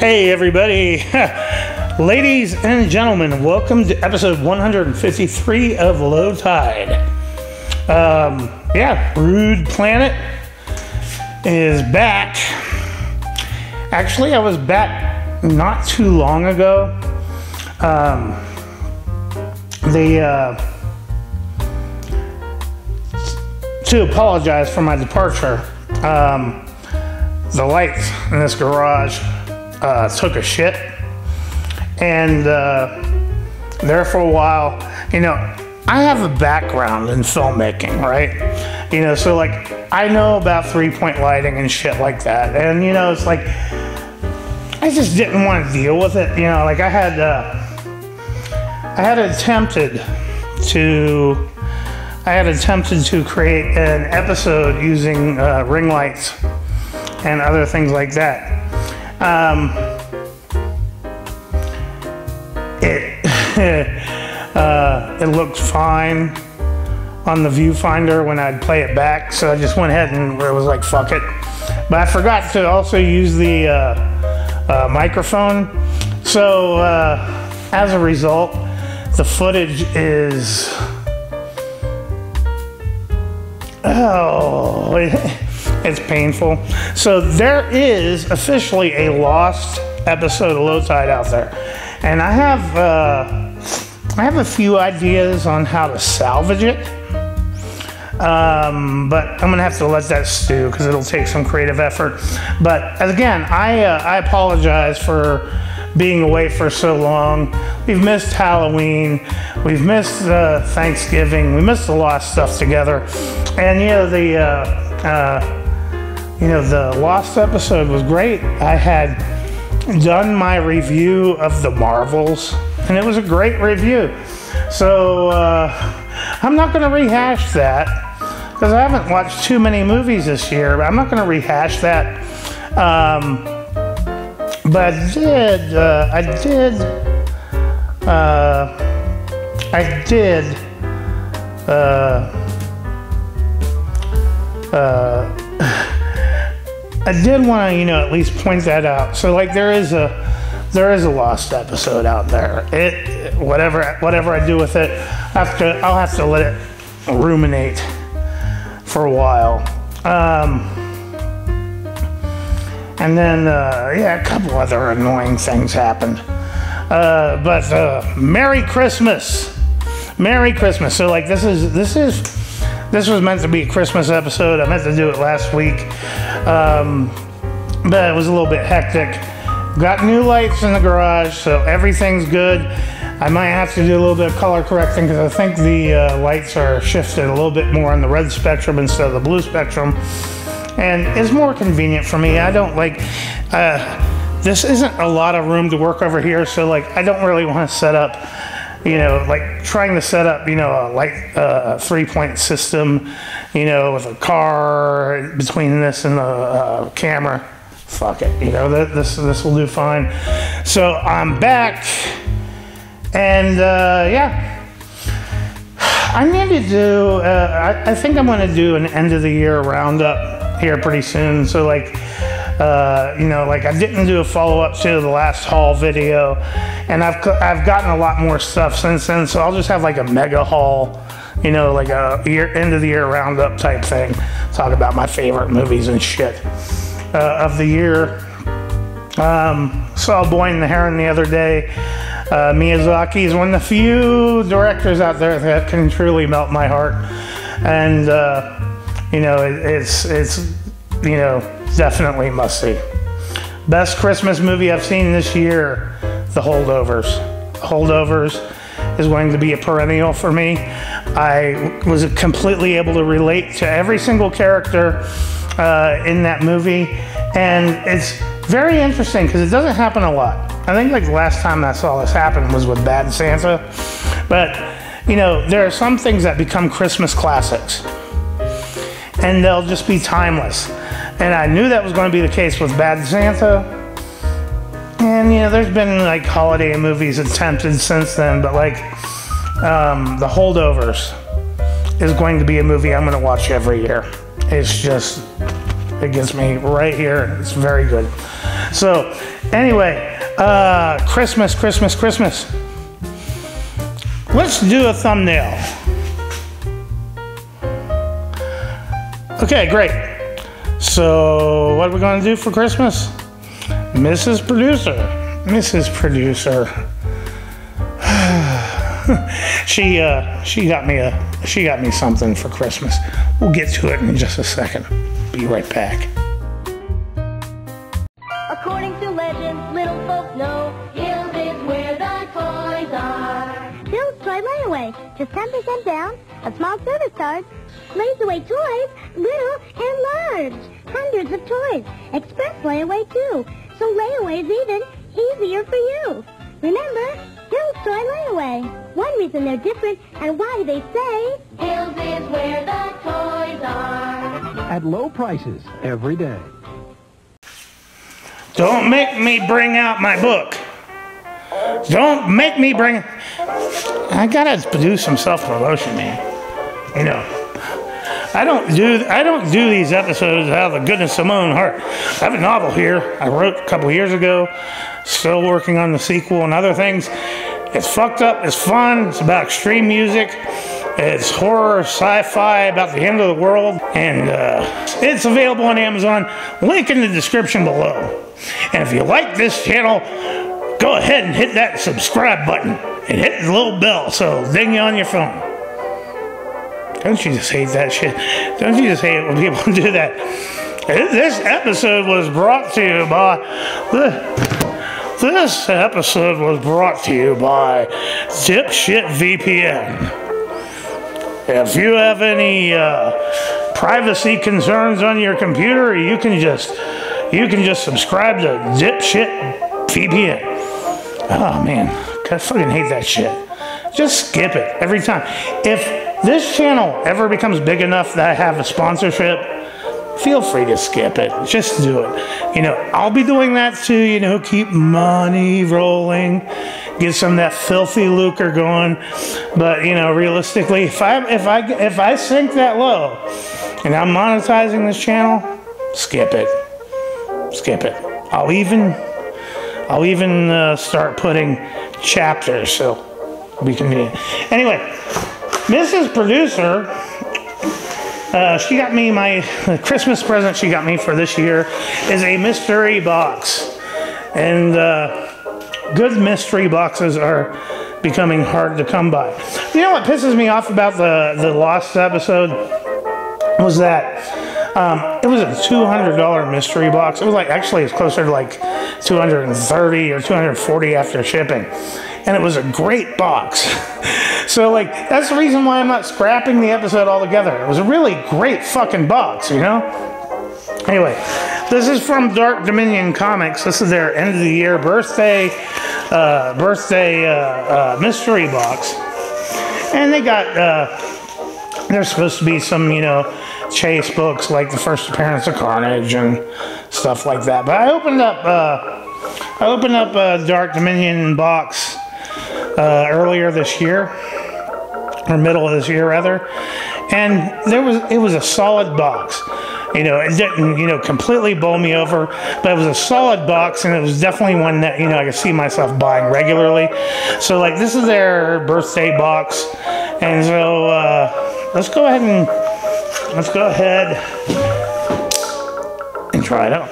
Hey everybody, ladies and gentlemen, welcome to episode 153 of Low Tide. Rude Planet is back. Actually, I was back not too long ago. To apologize for my departure, the lights in this garage took a shit, and there for a while, I have a background in filmmaking, right? So like I know about 3-point lighting and shit like that, and it's like I just didn't want to deal with it. Like I had attempted to create an episode using ring lights and other things like that. It looked fine on the viewfinder when I'd play it back, so I just went ahead and it was like, fuck it. But I forgot to also use the microphone, so as a result, the footage is it's painful. So there is officially a lost episode of Low Tide out there, and I have a few ideas on how to salvage it, but I'm gonna have to let that stew because it'll take some creative effort. But again, I apologize for being away for so long. We've missed Halloween, we've missed Thanksgiving, we missed a lot of stuff together, and the lost episode was great. I had done my review of the Marvels, and it was a great review. So I'm not going to rehash that because I haven't watched too many movies this year. But I'm not going to rehash that. But I did want to, at least point that out. So like there is a lost episode out there. Whatever I do with it, I'll have to let it ruminate for a while. And then a couple other annoying things happened. But Merry Christmas. Merry Christmas. So like this was meant to be a Christmas episode. I meant to do it last week, but it was a little bit hectic. Got new lights in the garage, so everything's good. I might have to do a little bit of color correcting because I think the lights are shifted a little bit more on the red spectrum instead of the blue spectrum, and it's more convenient for me. I don't like this isn't a lot of room to work over here, so like I don't really want to set up, like trying to set up, a light 3-point system, with a car between this and the camera. Fuck it, this will do fine. So I'm back, and I need to do. I think I'm going to do an end of the year roundup here pretty soon. So like. Like I didn't do a follow-up to the last haul video, and I've gotten a lot more stuff since then, so I'll just have like a mega haul, like a end of the year roundup type thing. Talk about my favorite movies and shit of the year. Saw Boy and the Heron the other day. Miyazaki is one of the few directors out there that can truly melt my heart, and it's definitely must see. Best Christmas movie I've seen this year, The Holdovers. The Holdovers is going to be a perennial for me. I was completely able to relate to every single character in that movie, and it's very interesting because it doesn't happen a lot. I think like the last time I saw this happen was with Bad Santa, but there are some things that become Christmas classics, and they'll just be timeless. And I knew that was going to be the case with Bad Santa. And, there's been like holiday movies attempted since then, but like The Holdovers is going to be a movie I'm going to watch every year. It's just, it gets me right here. It's very good. So, anyway, Christmas. Let's do a thumbnail. Okay, great. So, what are we going to do for Christmas? Mrs. Producer. she got me something for Christmas. We'll get to it in just a second. Be right back. According to legend, little folks know Hills is where the toys are. Hills Toy Layaway, just 10% down, a small service charge. Lays away toys, little and large. Hundreds of toys. Express layaway too. So layaway's even easier for you. Remember, Hills Toy Layaway. One reason they're different and why they say Hills is where the toys are. At low prices every day. Don't make me bring out my book. Don't make me bring... I gotta do some self-promotion, man. You know. I don't do these episodes out of the goodness of my own heart. I have a novel here I wrote a couple years ago. Still working on the sequel and other things. It's fucked up. It's fun. It's about extreme music. It's horror, sci-fi, about the end of the world. And it's available on Amazon. Link in the description below. And if you like this channel, go ahead and hit that subscribe button. And hit the little bell so it'll ding you on your phone. Don't you just hate that shit? Don't you just hate it when people do that? This episode was brought to you by... This episode was brought to you by Dipshit VPN. If you have any privacy concerns on your computer, you can just subscribe to Dipshit VPN. Oh man, I fucking hate that shit. Just skip it every time. If this channel ever becomes big enough that I have a sponsorship, feel free to skip it. Just do it. You know, I'll be doing that to, you know, keep money rolling, get some of that filthy lucre going. But, you know, realistically, if I sink that low and I'm monetizing this channel, skip it. Skip it. I'll even start putting chapters so be convenient. Anyway, Mrs. Producer, she got me my Christmas present she got me for this year is a mystery box. And good mystery boxes are becoming hard to come by. You know what pisses me off about the Lost episode was that it was a $200 mystery box. It was like, actually it's closer to like $230 or $240 after shipping. And it was a great box. So, like, that's the reason why I'm not scrapping the episode altogether. It was a really great fucking box, you know? Anyway, this is from Dark Dominion Comics. This is their end of the year birthday mystery box. And they got, there's supposed to be some, you know, chase books like the first appearance of Carnage and stuff like that. But I opened up a Dark Dominion box earlier this year, or middle of this year rather, and it was a solid box. You know, it didn't, you know, completely bowl me over, but it was a solid box, and it was definitely one that, you know, I could see myself buying regularly. So, like, this is their birthday box, and so let's go ahead and try it out.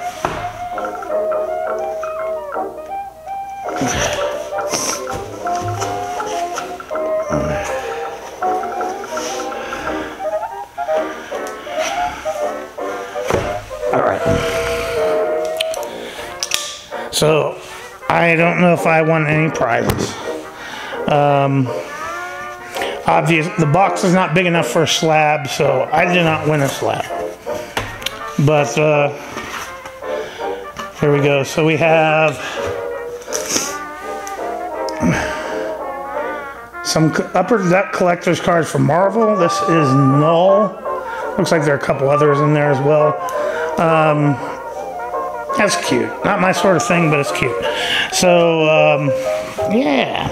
So, I don't know if I won any prizes. Obviously, the box is not big enough for a slab, so I did not win a slab. But, here we go. So we have some Upper Deck collector's cards from Marvel. This is Null. Looks like there are a couple others in there as well. That's cute. Not my sort of thing, but it's cute. So, yeah.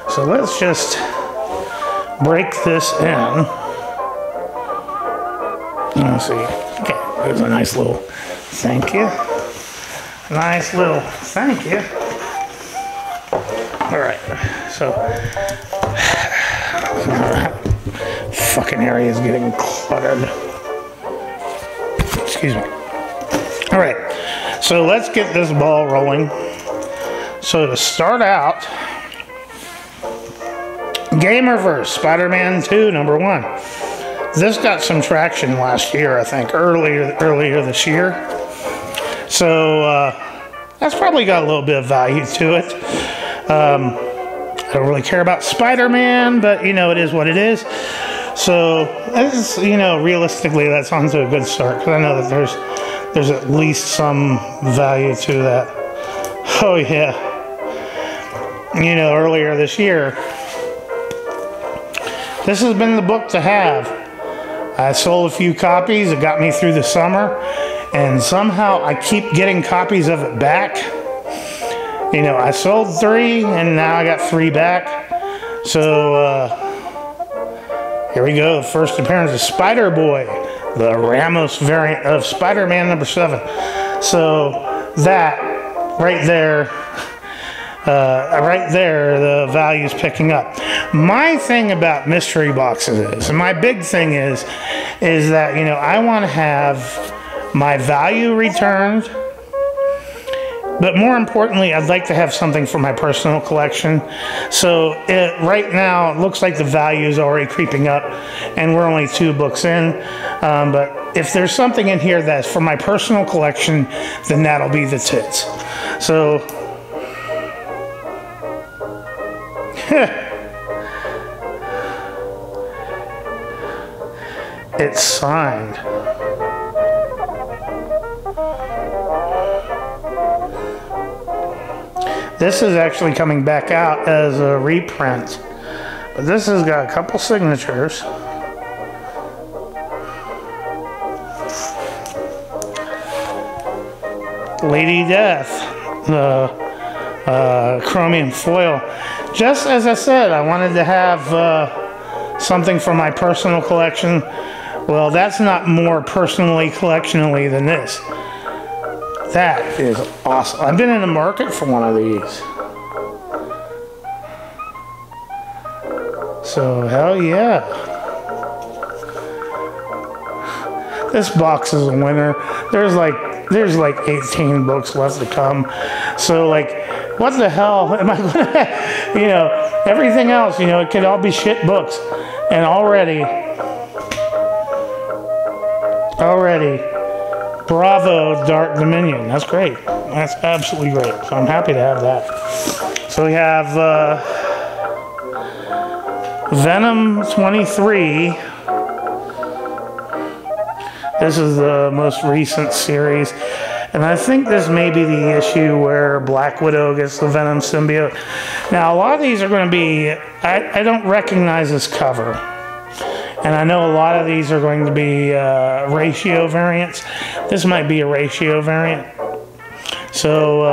So let's just break this in. Let's see. Okay, there's a nice little thank you. Nice little, thank you. All right, so fucking area is getting cluttered. Excuse me. All right, so let's get this ball rolling. So to start out, Gamerverse, Spider-Man 2, number 1. This got some traction last year, I think, earlier this year. So that's probably got a little bit of value to it. I don't really care about Spider-Man, but you know, it is what it is. So that's, you know, realistically, that's onto a good start, because I know that there's at least some value to that. Oh yeah. You know, earlier this year, this has been the book to have. I sold a few copies. It got me through the summer, and somehow I keep getting copies of it back. You know, I sold 3, and now I got 3 back. So here we go. The first appearance of Spider-Boy, the Ramos variant of Spider-Man number 7. So that right there. Right there, the value's picking up. My thing about mystery boxes is, and my big thing is that, you know, I want to have my value returned, but more importantly, I'd like to have something for my personal collection. So right now, it looks like the value is already creeping up, and we're only 2 books in. But if there's something in here that's for my personal collection, then that'll be the tits. So it's signed. This is actually coming back out as a reprint, but this has got a couple signatures. Lady Death, the chromium foil. Just as I said, I wanted to have something for my personal collection. Well, that's not more personally collectionally than this. That is awesome. I've been in the market for one of these. So, hell yeah. This box is a winner. There's like 18 books left to come. So, like, what the hell am I gonna, you know, everything else, you know, it could all be shit books. And already, bravo, Dark Dominion. That's great. That's absolutely great. So I'm happy to have that. So we have Venom 23. This is the most recent series. And I think this may be the issue where Black Widow gets the Venom symbiote. Now, a lot of these are going to be, I don't recognize this cover. And I know a lot of these are going to be ratio variants. This might be a ratio variant. So,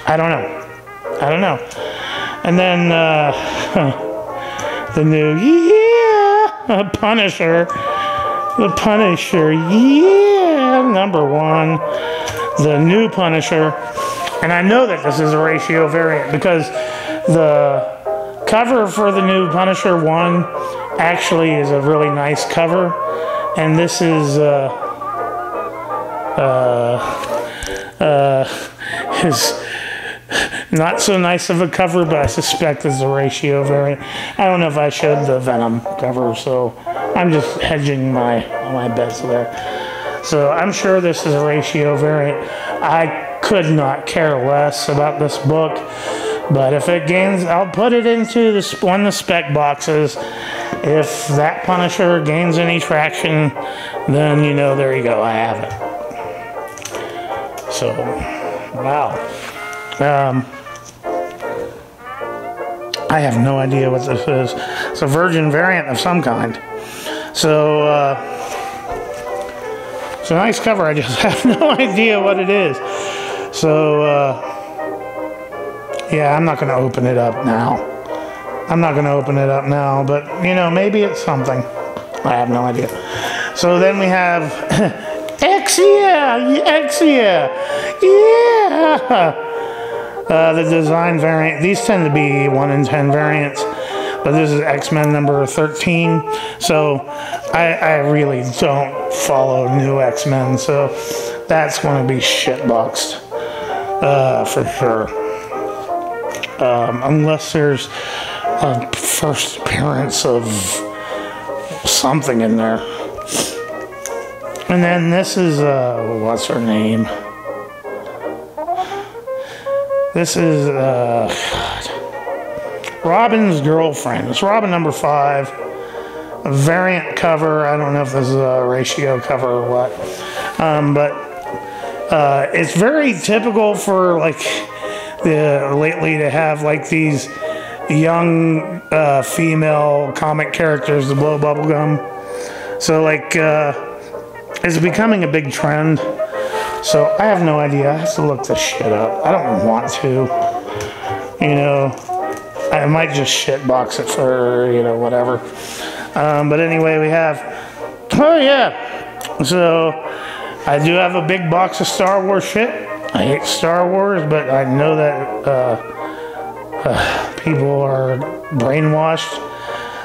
I don't know. And then, the new, Punisher. The Punisher, yeah, number 1. The new Punisher. And I know that this is a ratio variant because the cover for the new Punisher 1 actually is a really nice cover. And this is not so nice of a cover, but I suspect it's a ratio variant. I don't know if I showed the Venom cover, so I'm just hedging my bets there. So I'm sure this is a ratio variant. I could not care less about this book, but if it gains, I'll put it into one of the spec boxes. If that Punisher gains any traction, then, you know, there you go, I have it. So, wow. I have no idea what this is. It's a Virgin variant of some kind. So, it's a nice cover. I just have no idea what it is. So, yeah, I'm not going to open it up now. But, you know, maybe it's something. I have no idea. So then we have X, yeah, X, yeah. The design variant, these tend to be 1 in 10 variants, but this is X-Men number 13, so I really don't follow new X-Men, so that's going to be shitboxed, for sure. Unless there's a first appearance of something in there. And then this is, what's her name? This is, God. Robin's girlfriend. It's Robin number 5. A variant cover. I don't know if this is a ratio cover or what. But it's very typical for, like, lately to have, like, these young female comic characters to blow bubblegum. So, like, it's becoming a big trend. So I have no idea. I have to look this shit up. I don't want to. You know, I might just shitbox it for, you know, whatever. But anyway, we have, oh yeah. So I do have a big box of Star Wars shit. I hate Star Wars, but I know that people are brainwashed.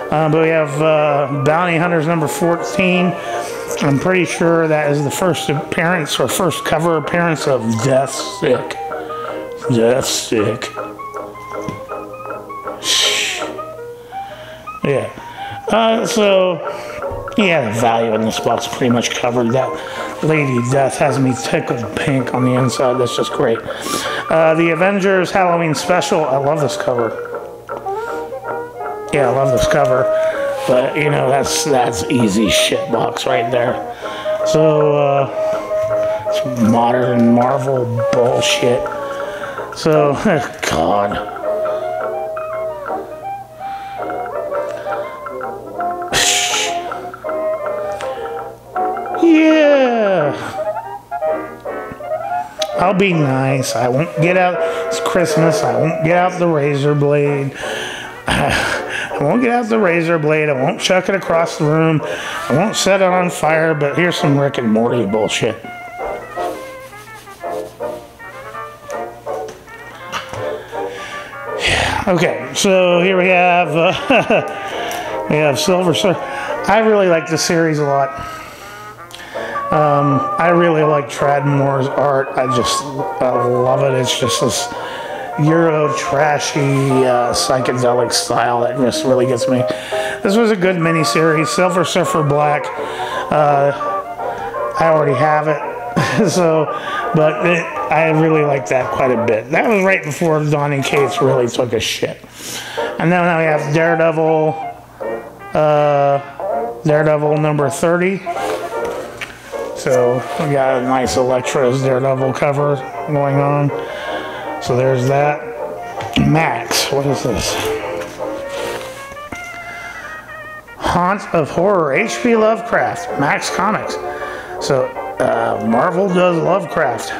But we have Bounty Hunters number 14. I'm pretty sure that is the first appearance or first cover appearance of Deathstick. Deathstick. Shh. Yeah. So, yeah, the value in this box pretty much covered. That Lady Death has me tickled pink on the inside. That's just great. The Avengers Halloween Special. I love this cover. Yeah, I love this cover. But, you know, that's easy shit box right there. So, it's modern Marvel bullshit. So, God. Yeah. I'll be nice. I won't get out. It's Christmas. I won't get out the razor blade. I won't get out the razor blade. I won't chuck it across the room. I won't set it on fire. But here's some Rick and Morty bullshit. Yeah. Okay. So here we have Silver Surfer. I really like this series a lot. I really like Tradmore's art. I love it. It's just this Euro trashy psychedelic style that just really gets me. This was a good miniseries. Silver Surfer Black. I already have it, so I really like that quite a bit. That was right before Donny Cates really took a shit. And then now we have Daredevil number 30. So we got a nice Electro's Daredevil cover going on. So there's that. Max, what is this? Haunt of Horror, H.P. Lovecraft, Max Comics. So Marvel does Lovecraft.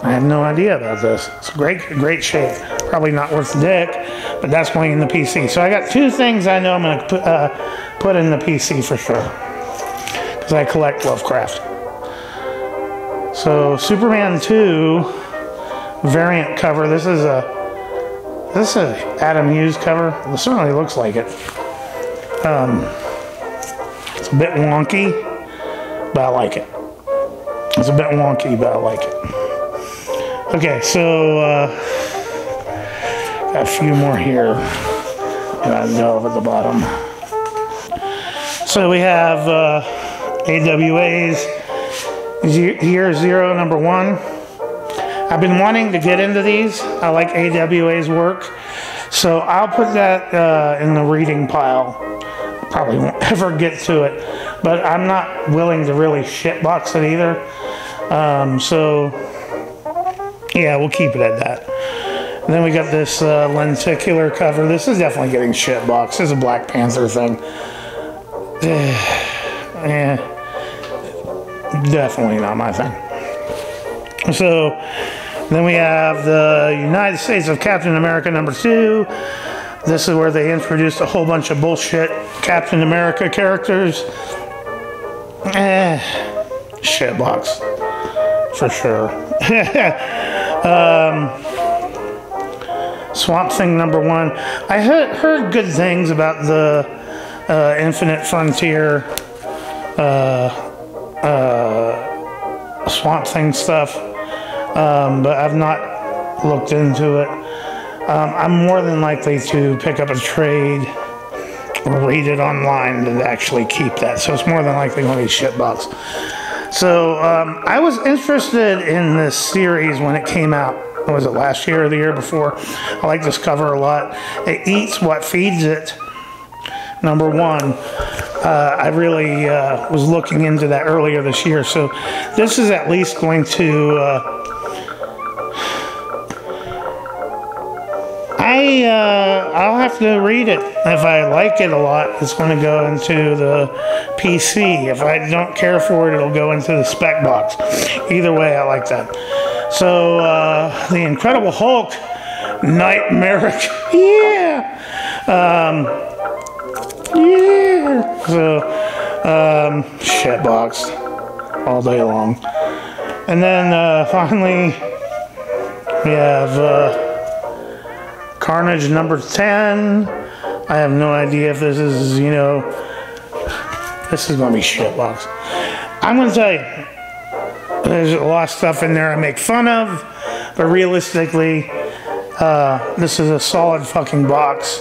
I had no idea about this. It's great shape. Probably not worth the dick, but that's going in the PC. So I got 2 things I know I'm going to put in the PC for sure. Because I collect Lovecraft. So Superman 2 variant cover. This is a Adam Hughes cover. It certainly looks like it. It's a bit wonky, but I like it. It's a bit wonky, but I like it. Okay, so got a few more here. Gotta go over the bottom. So we have AWA's Year Zero number 1. I've been wanting to get into these. I like AWA's work. So I'll put that in the reading pile. Probably won't ever get to it. But I'm not willing to really shitbox it either. So, yeah, we'll keep it at that. And then we got this lenticular cover. This is definitely getting shitboxed. This is a Black Panther thing. Yeah. Definitely not my thing. So then we have the United States of Captain America number 2. This is where they introduced a whole bunch of bullshit Captain America characters. Shit box. For sure. Swamp Thing #1. I heard good things about the Infinite Frontier Swamp Thing stuff, but I've not looked into it. I'm more than likely to pick up a trade or read it online to actually keep that, so it's more than likely going to be shitbox. So I was interested in this series when it came out. Was it last year or the year before? I like this cover a lot. It eats what feeds it. #1. I really was looking into that earlier this year, so this is at least going to I'll have to read it. If I like it a lot, it's going to go into the PC. If I don't care for it, it'll go into the spec box. Either way, I like that. So, The Incredible Hulk, Nightmaric, yeah! Yeah! So, shitbox all day long. And then, finally, we have, Carnage #10. I have no idea if this is, you know, this is going to be shitbox. I'm going to tell you, there's a lot of stuff in there I make fun of, but realistically, this is a solid fucking box.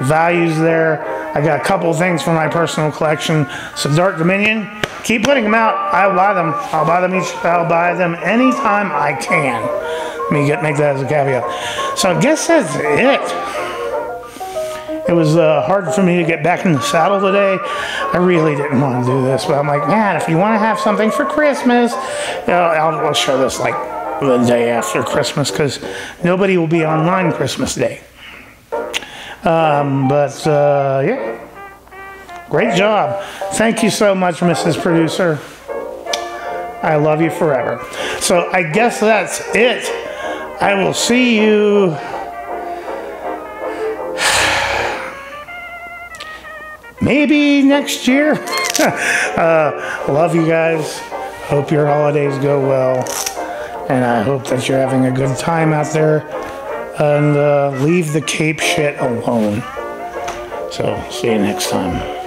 Value's there. I got a couple things for my personal collection. So Dark Dominion, keep putting them out. I'll buy them. I'll buy them I'll buy them anytime I can. Let me make that as a caveat. So I guess that's it. It was hard for me to get back in the saddle today. I really didn't want to do this, but I'm like, man, if you want to have something for Christmas, I'll show this like the day after Christmas, because nobody will be online Christmas Day. Yeah, great job. Thank you so much, Mrs. Producer. I love you forever. So I guess that's it. I will see you maybe next year. Love you guys. Hope your holidays go well. And I hope that you're having a good time out there. And leave the cape shit alone. So, see you next time.